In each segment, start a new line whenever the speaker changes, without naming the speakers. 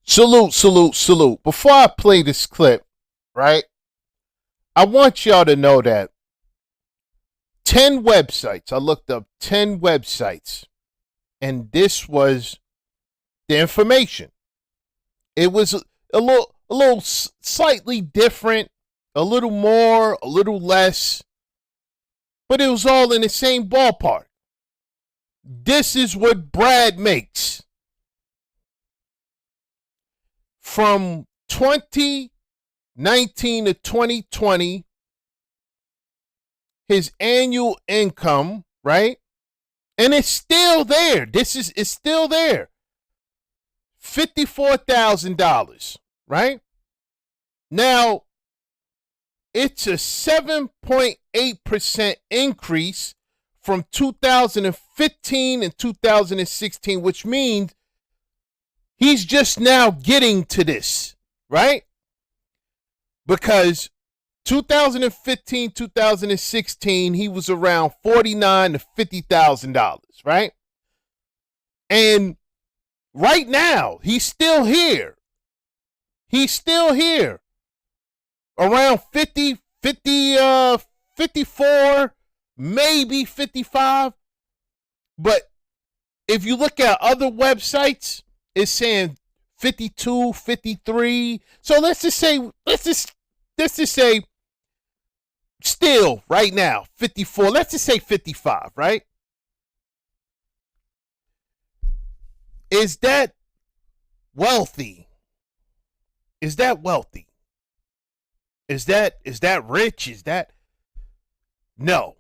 Salute, salute, salute. Before I play this clip, right, I want y'all to know that 10 websites, I looked up 10 websites, and this was the information. It was a little slightly different, a little more, a little less, but it was all in the same ballpark. This is what Brad makes from 2019 to 2020. His annual income, right? And it's still there. It's still there. $54,000, right? Now, it's a 7.8% increase from 2015 and 2016, which means he's just now getting to this, right? Because 2015, 2016, he was around $49,000 to $50,000, right? And right now, he's still here. He's still here. Around 54, maybe 55. But if you look at other websites, it's saying 52, 53. So let's just say still right now 54. Let's just say 55, right? Is that wealthy? Is that wealthy? Is that rich? Is that no.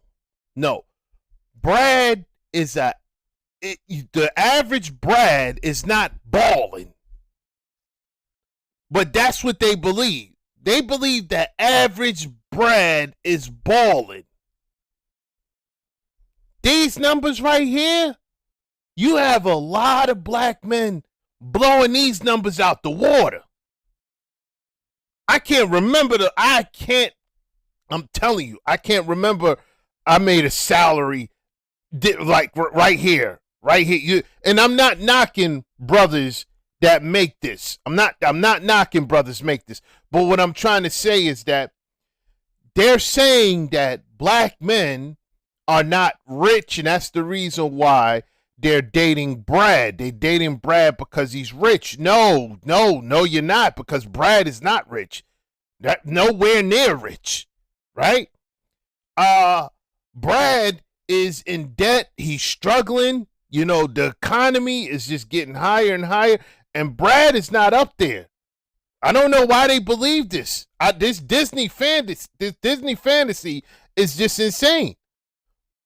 Brad is the average Brad is not balling. But that's what they believe. They believe that average Brad is balling. These numbers right here, you have a lot of black men blowing these numbers out the water. I'm telling you, I can't remember I made a salary like right here. And I'm not knocking brothers that make this. I'm not knocking brothers make this. But what I'm trying to say is that they're saying that black men are not rich, and that's the reason why they're dating Brad. They're dating Brad because he's rich. No, you're not, because Brad is not rich. Nowhere near rich, right? Brad is in debt. He's struggling. You know, the economy is just getting higher and higher, and Brad is not up there. I don't know why they believe this. This Disney fantasy is just insane.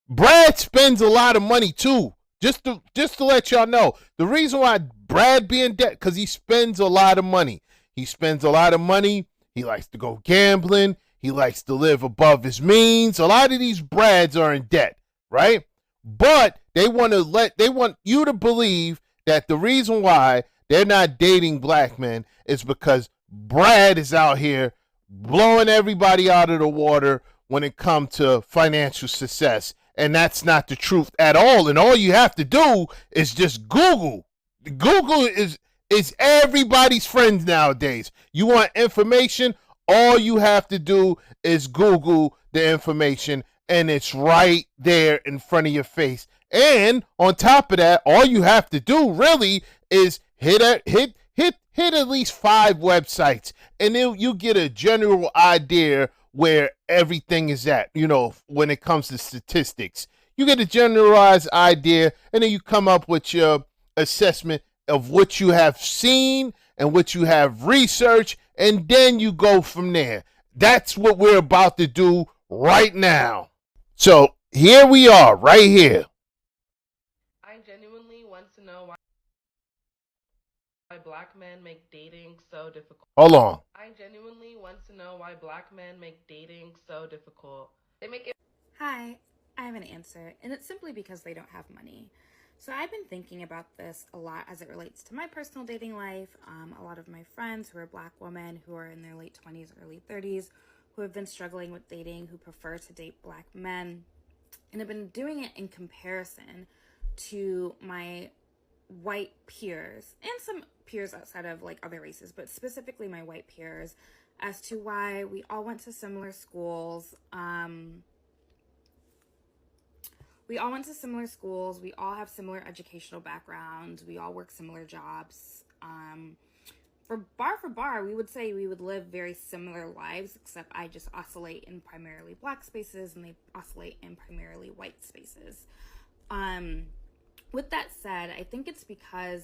Brad spends a lot of money too. Just to let y'all know, the reason why Brad be in debt, because he spends a lot of money. He spends a lot of money. He likes to go gambling. He likes to live above his means. A lot of these Brads are in debt, right? But they want you to believe that the reason why they're not dating black men is because Brad is out here blowing everybody out of the water when it comes to financial success. And that's not the truth at all. And all you have to do is just Google. Google is everybody's friend nowadays. You want information? All you have to do is Google the information, and it's right there in front of your face. And on top of that, all you have to do really is hit at least 5 websites, and then you get a general idea where everything is at. You know, when it comes to statistics, you get a generalized idea, and then you come up with your assessment of what you have seen and what you have researched, and then you go from there. That's what we're about to do right now. So here we are, right here.
I genuinely want to know why black men make dating so difficult.
Hold on.
I genuinely want to know why black men make dating so difficult. They make it.
Hi, I have an answer, and it's simply because they don't have money. So I've been thinking about this a lot as it relates to my personal dating life. A lot of my friends who are black women who are in their late 20s, early 30s, who have been struggling with dating, who prefer to date black men, and have been doing it in comparison to my white peers and some peers outside of like other races, but specifically my white peers, as to why we all went to similar schools. We all went to similar schools. We all have similar educational backgrounds. We all work similar jobs. For bar, we would say we would live very similar lives, except I just oscillate in primarily black spaces and they oscillate in primarily white spaces. With that said, I think it's because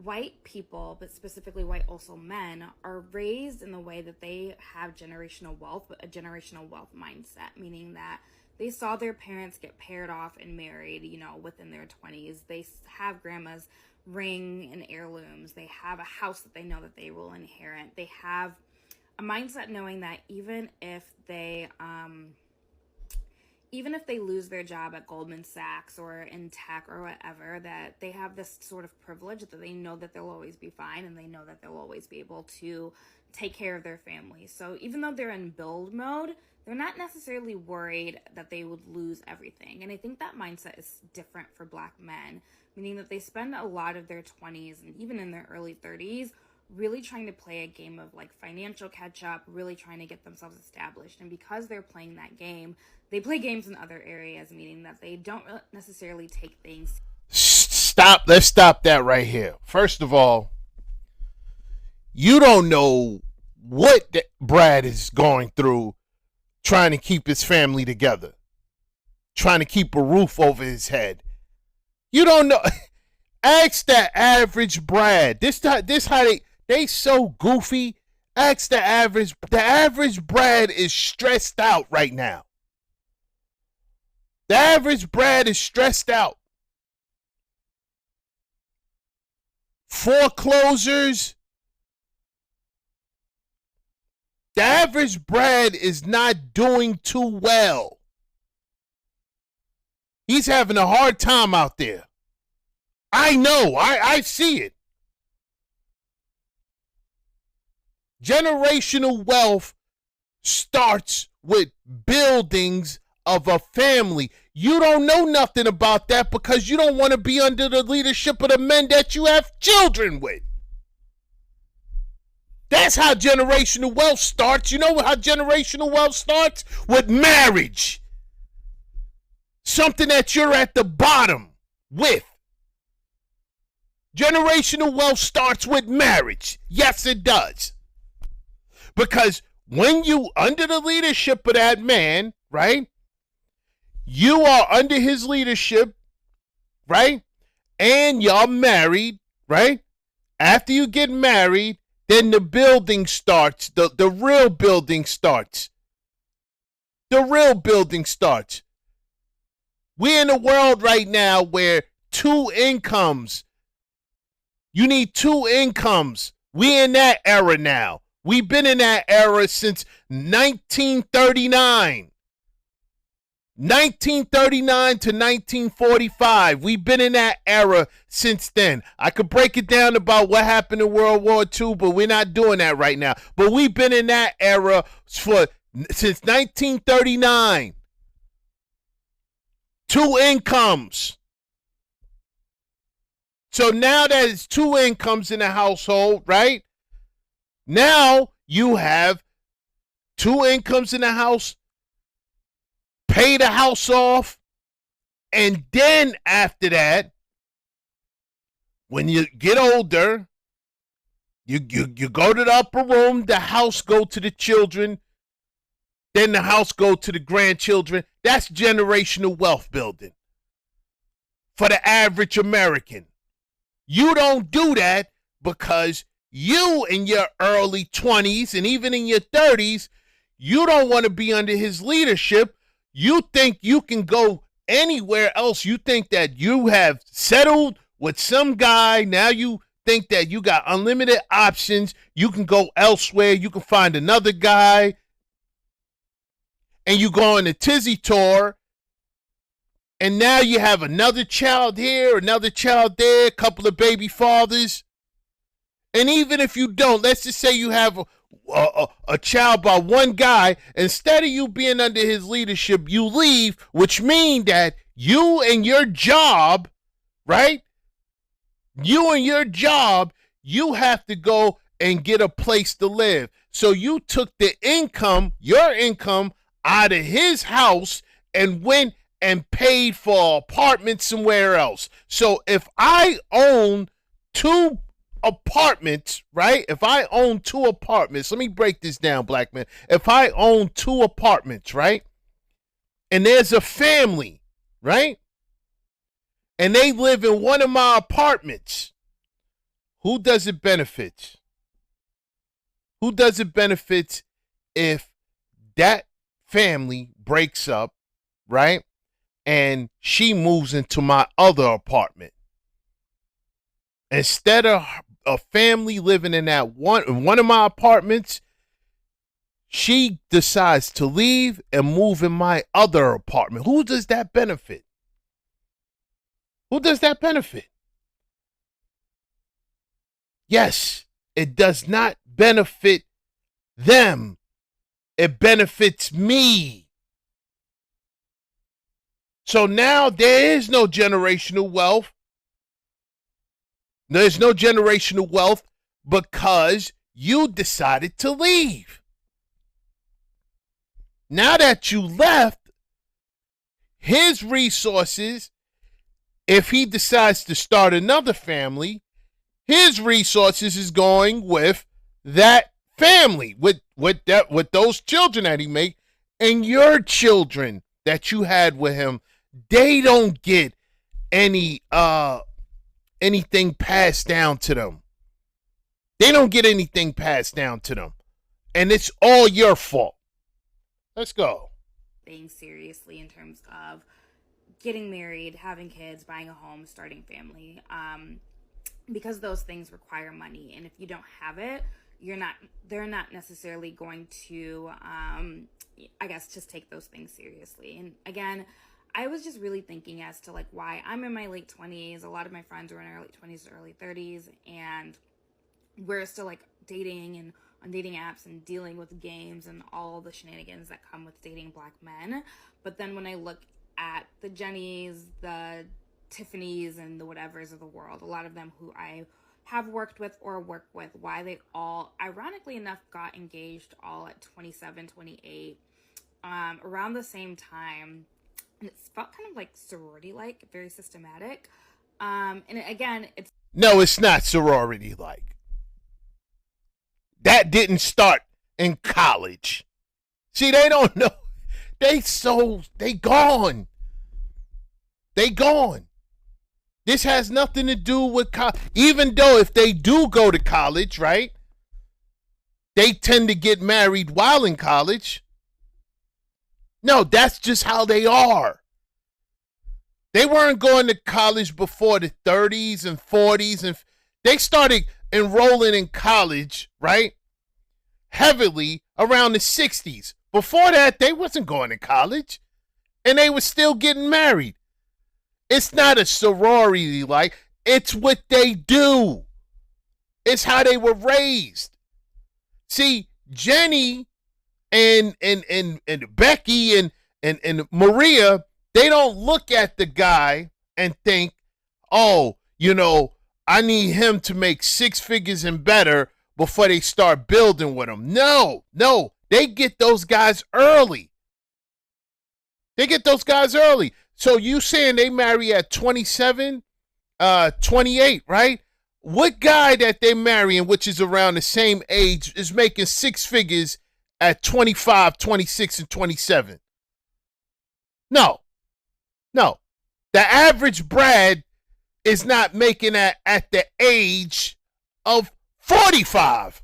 white people, but specifically white also men, are raised in the way that they have generational wealth, but a generational wealth mindset, meaning that they saw their parents get paired off and married, within their 20s. They have grandma's ring and heirlooms. They have a house that they know that they will inherit. They have a mindset knowing that even if they lose their job at Goldman Sachs or in tech or whatever, that they have this sort of privilege that they know that they'll always be fine and they know that they'll always be able to take care of their family. So even though they're in build mode, they're not necessarily worried that they would lose everything. And I think that mindset is different for black men, meaning that they spend a lot of their 20s and even in their early 30s really trying to play a game of like financial catch up, really trying to get themselves established. And because they're playing that game, they play games in other areas, meaning that they don't necessarily take things.
Stop. Let's stop that right here. First of all, you don't know what Brad is going through trying to keep his family together, trying to keep a roof over his head. You don't know. Ask that average Brad. This how they so goofy. Ask the average. The average Brad is stressed out right now. The average Brad is stressed out. Foreclosures. The average Brad is not doing too well. He's having a hard time out there. I know. I see it. Generational wealth starts with buildings of a family. You don't know nothing about that because you don't want to be under the leadership of the men that you have children with. That's how generational wealth starts. You know how generational wealth starts? With marriage. Something that you're at the bottom with. Generational wealth starts with marriage. Yes, it does. Because when you under the leadership of that man, right? You are under his leadership, right? And y'all married, right? After you get married, then the building starts. The real building starts. The real building starts. We're in a world right now where two incomes. You need two incomes. We're in that era now. We've been in that era since 1939. 1939 to 1945. We've been in that era since then. I could break it down about what happened in World War II, but we're not doing that right now. But we've been in that era since 1939. Two incomes. So now that it's two incomes in a household, right? Now you have two incomes in the house, pay the house off, and then after that, when you get older, you go to the upper room, the house go to the children, then the house go to the grandchildren. That's generational wealth building for the average American. You don't do that because you in your early 20s and even in your 30s, you don't want to be under his leadership. You think you can go anywhere else. You think that you have settled with some guy. Now you think that you got unlimited options. You can go elsewhere. You can find another guy. And you go on a tizzy tour. And now you have another child here, another child there, a couple of baby fathers. And even if you don't, let's just say you have a child by one guy, instead of you being under his leadership, you leave, which means that you and your job, right, You and your job, you have to go and get a place to live. So you took the income, your income, out of his house and went and paid for an apartment somewhere else. So if I own two apartments, right? If I own two apartments, let me break this down, black man. If I own two apartments, right? And there's a family, right? And they live in one of my apartments. Who does it benefit? Who does it benefit if that family breaks up, right? And she moves into my other apartment. Instead of a family living in that one of my apartments, she decides to leave and move in my other apartment. Who does that benefit? Who does that benefit? Yes, it does not benefit them. It benefits me. So now there is no generational wealth. There's no generational wealth because you decided to leave. Now that you left, his resources, if he decides to start another family, his resources is going with that family, with those children that he made, and your children that you had with him. They don't get anything passed down to them. They don't get anything passed down to them, and it's all your fault. Let's go.
Being seriously in terms of getting married, having kids, buying a home, starting family, because those things require money, and if you don't have it, they're not necessarily going to, I guess, just take those things seriously. And again, I was just really thinking as to like why I'm in my late 20s. A lot of my friends are in their late 20s to early 30s, and we're still like dating and on dating apps and dealing with games and all the shenanigans that come with dating black men. But then when I look at the Jennys, the Tiffany's, and the whatevers of the world, a lot of them who I have worked with or work with, why they all, ironically enough, got engaged all at 27, 28, around the same time. And it felt kind of like sorority-like, very systematic. And again, it's...
No, it's not sorority-like. That didn't start in college. See, they don't know. They gone. They gone. This has nothing to do with college. Even though if they do go to college, right, they tend to get married while in college. No, that's just how they are. They weren't going to college before the 30s and 40s, and they started enrolling in college, right, heavily around the 60s. Before that, they wasn't going to college, and they were still getting married. It's not a sorority like. It's what they do. It's how they were raised. See, Jenny and Becky and Maria, they don't look at the guy and think, oh, I need him to make 6 figures and better before they start building with him. No. They get those guys early. So you saying they marry at 27, 28, right? What guy that they marrying, which is around the same age, is making 6 figures at 25, 26, and 27? No. The average Brad is not making that at the age of 45.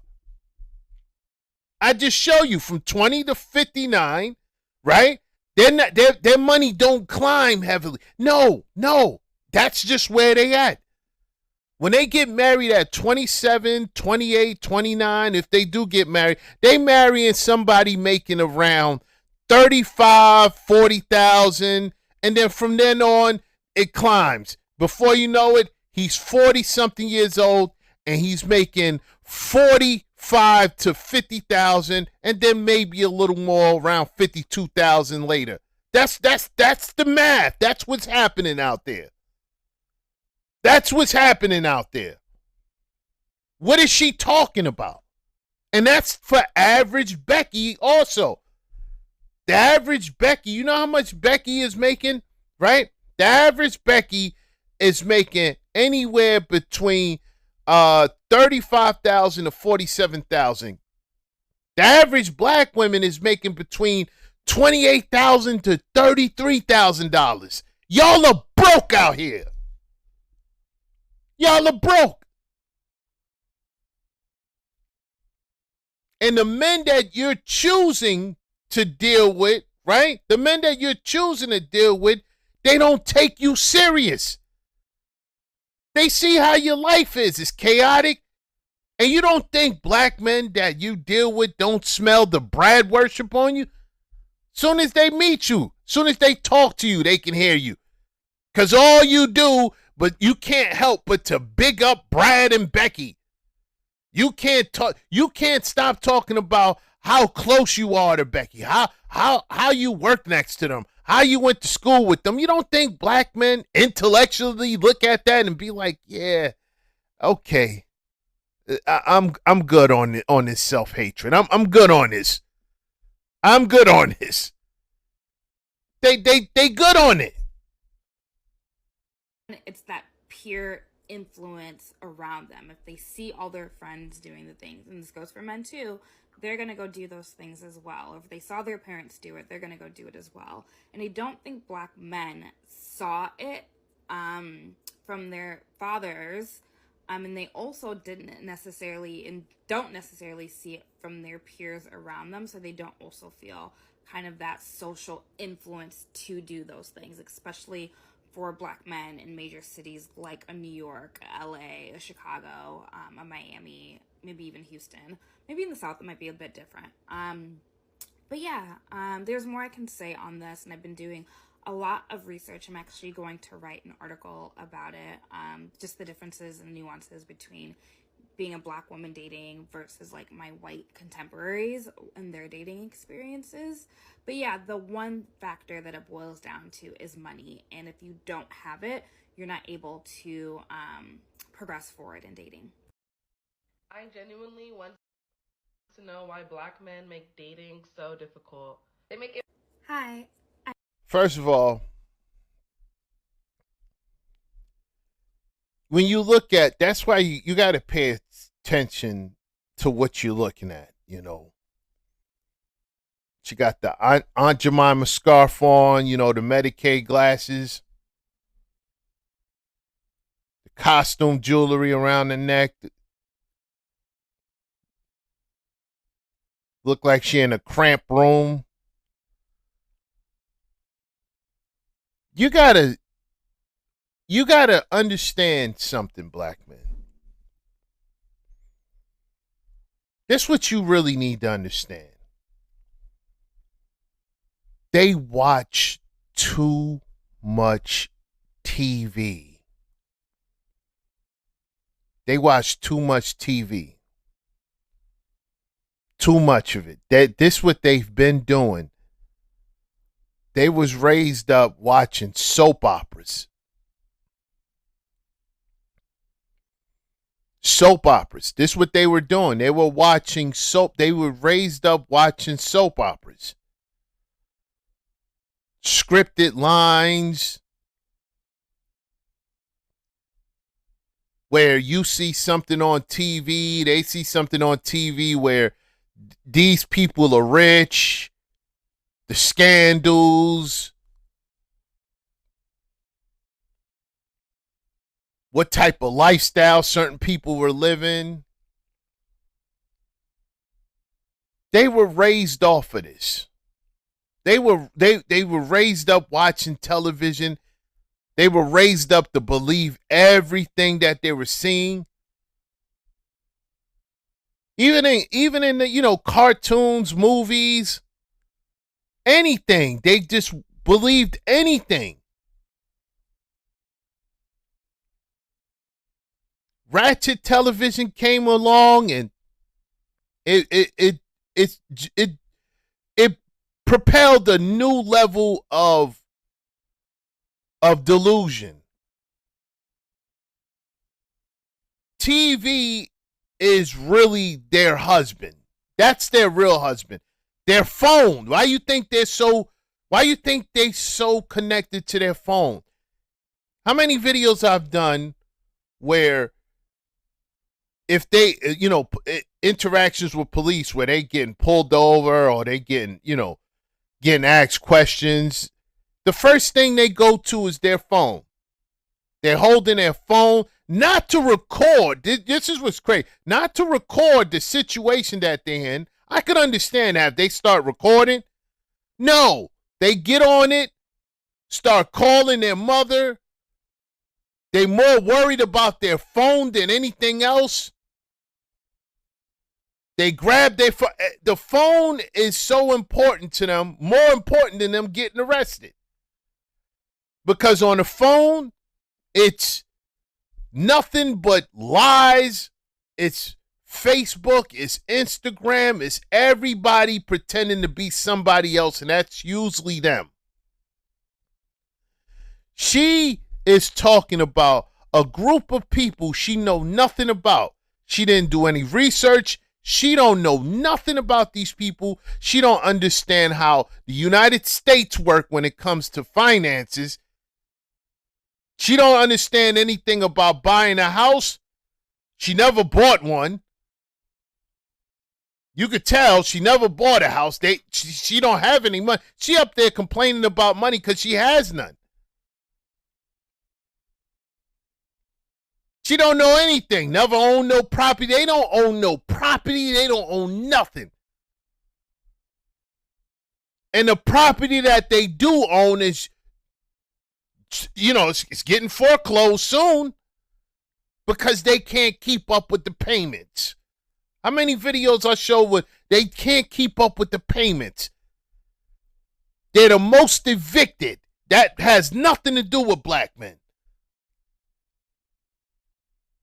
I just show you from 20 to 59, right? Their money don't climb heavily. No. That's just where they at. When they get married at 27, 28, 29, if they do get married, they marrying somebody making around 35, 40,000, and then from then on, it climbs. Before you know it, he's 40-something years old, and he's making 45 to 50,000, and then maybe a little more, around 52,000 later. That's the math. That's what's happening out there. That's what's happening out there. What is she talking about? And that's for average Becky also. The average Becky, you know how much Becky is making, right? The average Becky is making anywhere between 35,000 to 47,000. The average black woman is making between $28,000 to $33,000. Y'all are broke out here. Y'all are broke. And the men that you're choosing to deal with, right? The men that you're choosing to deal with, they don't take you serious. They see how your life is. It's chaotic. And you don't think black men that you deal with don't smell the Brad worship on you? Soon as they meet you, soon as they talk to you, they can hear you. Because all you do, but you can't help but to big up Brad and Becky. You can't talk. You can't stop talking about how close you are to Becky, how you work next to them, how you went to school with them. You don't think black men intellectually look at that and be like, yeah, okay, I'm good on this self-hatred. I'm good on this. I'm good on this. They good on it.
It's that peer influence around them. If they see all their friends doing the things, and this goes for men too, they're going to go do those things as well. If they saw their parents do it, they're going to go do it as well. And I don't think black men saw it from their fathers. And they also didn't necessarily and don't necessarily see it from their peers around them. So they don't also feel kind of that social influence to do those things, especially for black men in major cities like a New York, LA, a Chicago, a Miami, maybe even Houston. Maybe in the South it might be a bit different. But yeah, there's more I can say on this, and I've been doing a lot of research. I'm actually going to write an article about it, just the differences and nuances between being a black woman dating versus like my white contemporaries and their dating experiences. But yeah, the one factor that it boils down to is money. And if you don't have it, you're not able to progress forward in dating.
I genuinely want to know why black men make dating so difficult. They make it.
Hi.
First of all, when you look at, that's why you got to pay attention to what you're looking at, you know. She got the Aunt Jemima scarf on, you know, the Medicaid glasses, the costume jewelry around the neck. Look like she in a cramped room. You gotta understand something, black men. This is what you really need to understand. They watch too much TV. They watch too much TV. Too much of it. This what they've been doing. They was raised up watching soap operas. Soap operas. This is what they were doing. They were watching soap. They were raised up watching soap operas. Scripted lines where you see something on TV, they see something on TV where these people are rich, the scandals, what type of lifestyle certain people were living. They were raised off of this. They were raised up watching television. They were raised up to believe everything that they were seeing. Even in the, you know, cartoons, movies, anything. They just believed anything. Ratchet television came along and it propelled a new level of delusion. TV is really their husband. That's their real husband. Their phone. Why you think they so connected to their phone? How many videos I've done where if they, interactions with police where they getting pulled over or they getting asked questions, the first thing they go to is their phone. They're holding their phone, not to record. This is what's crazy. Not to record the situation that they're in. I could understand that if they start recording. No, they get on it, start calling their mother. They're more worried about their phone than anything else. They grab their phone. The phone is so important to them, more important than them getting arrested. Because on the phone, it's nothing but lies. It's Facebook, it's Instagram, it's everybody pretending to be somebody else, and that's usually them. She is talking about a group of people she know nothing about. She didn't do any research. She don't know nothing about these people. She don't understand how the United States work when it comes to finances. She don't understand anything about buying a house. She never bought one. You could tell she never bought a house. She don't have any money. She up there complaining about money because she has none. She don't know anything. Never owned no property. They don't own no property. They don't own nothing. And the property that they do own is, it's getting foreclosed soon because they can't keep up with the payments. How many videos I show where they can't keep up with the payments? They're the most evicted. That has nothing to do with black men.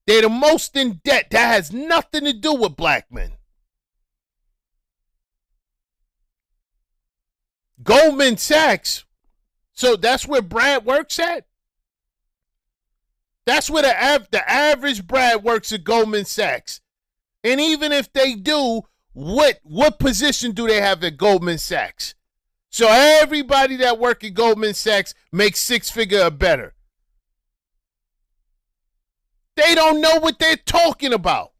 They're the most in debt. That has nothing to do with black men. Goldman Sachs. So that's where Brad works at? That's where the average Brad works at Goldman Sachs. And even if they do, what position do they have at Goldman Sachs? So everybody that work at Goldman Sachs makes six-figure or better. They don't know what they're talking about.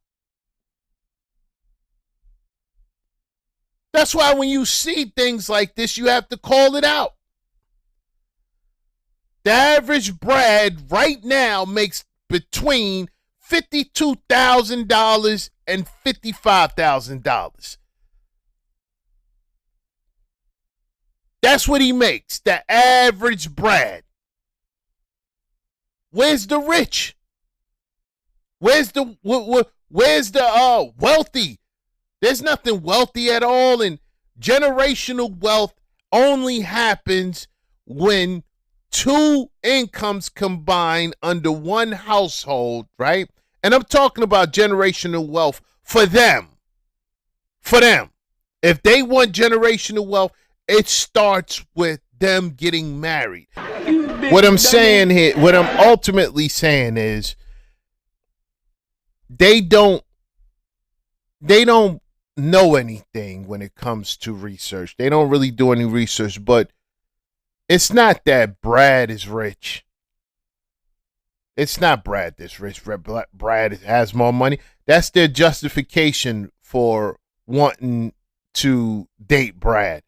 That's why when you see things like this, you have to call it out. The average Brad right now makes between $52,000 and $55,000. That's what he makes, the average Brad. Where's the rich? Where's the wealthy? There's nothing wealthy at all, and generational wealth only happens when two incomes combine under one household, right? And I'm talking about generational wealth for them. For them. If they want generational wealth, it starts with them getting married. What I'm saying here, what I'm ultimately saying is they don't know anything when it comes to research. They don't really do any research, but it's not that Brad is rich. It's not Brad that's rich. Brad has more money. That's their justification for wanting to date Brad.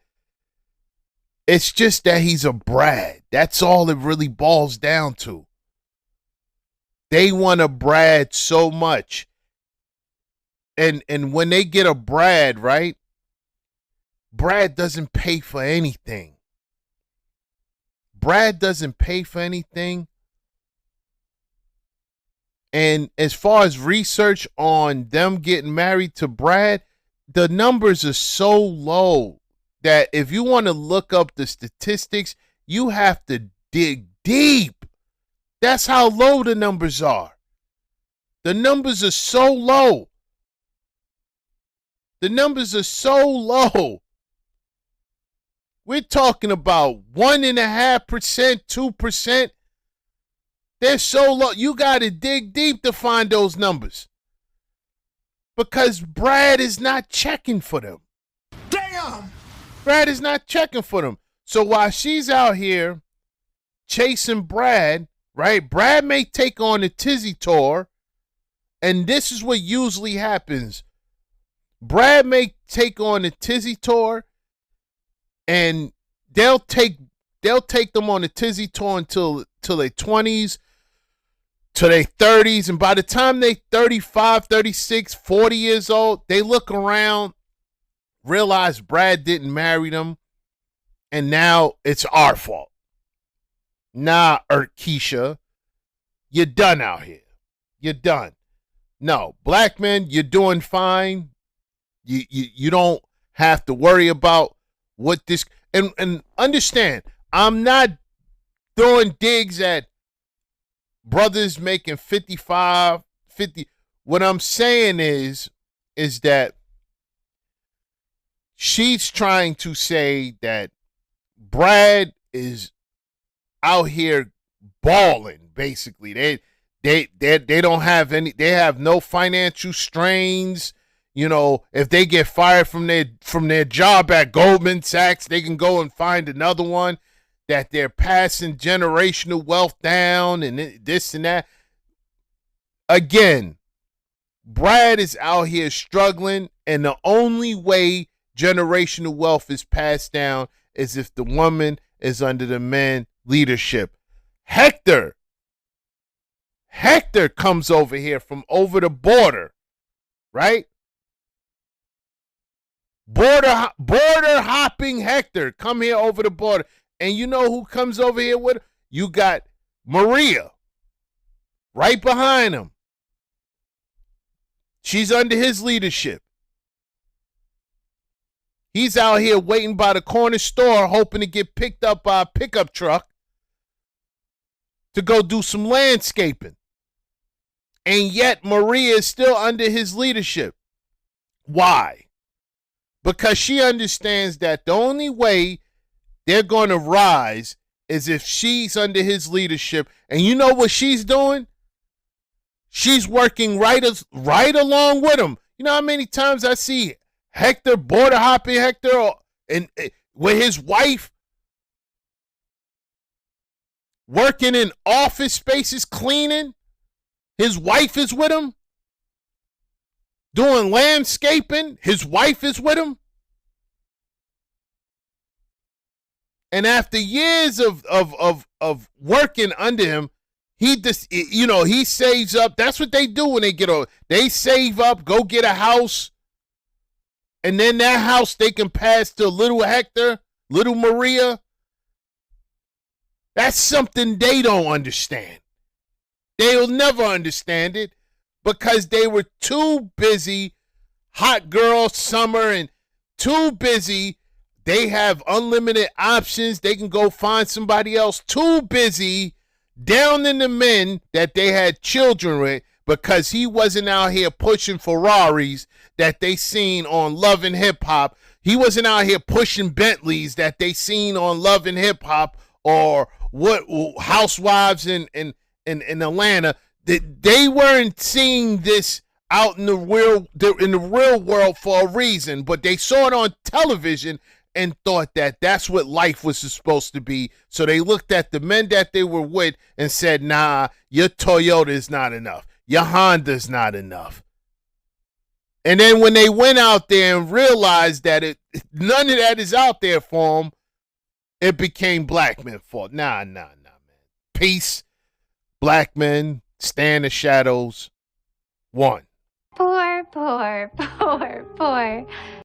It's just that he's a Brad. That's all it really boils down to. They want a Brad so much. And when they get a Brad, right? Brad doesn't pay for anything. Brad doesn't pay for anything. And as far as research on them getting married to Brad, the numbers are so low that if you want to look up the statistics, you have to dig deep. That's how low the numbers are. The numbers are so low. The numbers are so low. We're talking about 1.5%, 2%. They're so low. You got to dig deep to find those numbers. Because Brad is not checking for them.
Damn!
Brad is not checking for them. So while she's out here chasing Brad, right? Brad may take on the Tizzy tour, and this is what usually happens. Brad may take on the Tizzy tour, and they'll take them on the Tizzy tour until their 20s, to their 30s, and by the time they 35, 36, 40 years old, they look around, realize Brad didn't marry them, and now it's our fault. Nah, Keisha, you're done out here. You're done. No, black men, you're doing fine. You don't have to worry about what this, and understand, I'm not throwing digs at brothers making 55, 50. What I'm saying is that she's trying to say that Brad is out here balling, basically. They don't have any, they have no financial strains. You know, if they get fired from their job at Goldman Sachs, they can go and find another one. That they're passing generational wealth down and this and that. Again, Brad is out here struggling, and the only way generational wealth is passed down is if the woman is under the man leadership. Hector comes over here from over the border, right? Border hopping Hector come here over the border. And you know who comes over here with her? You got Maria right behind him. She's under his leadership. He's out here waiting by the corner store hoping to get picked up by a pickup truck to go do some landscaping. And yet Maria is still under his leadership. Why? Because she understands that the only way they're going to rise is if she's under his leadership. And you know what she's doing? She's working right along with him. You know how many times I see Hector, border hopping Hector, and with his wife working in office spaces, cleaning. His wife is with him. Doing landscaping. His wife is with him. And after years of working under him, he just, you know, he saves up. That's what they do when they get old. They save up, go get a house, and then that house they can pass to little Hector, little Maria. That's something they don't understand. They'll never understand it because they were too busy, hot girl summer, and too busy. They have unlimited options. They can go find somebody else. Too busy downing the men that they had children with because he wasn't out here pushing Ferraris that they seen on Love and Hip Hop. He wasn't out here pushing Bentleys that they seen on Love and Hip Hop or what Housewives in Atlanta. They weren't seeing this out in the real world for a reason, but they saw it on television and thought that that's what life was supposed to be. So they looked at the men that they were with and said, nah, your Toyota is not enough. Your Honda's not enough. And then when they went out there and realized that none of that is out there for them, it became black men's fault. Nah, man. Peace. Black men, stay in the shadows. One.
Poor.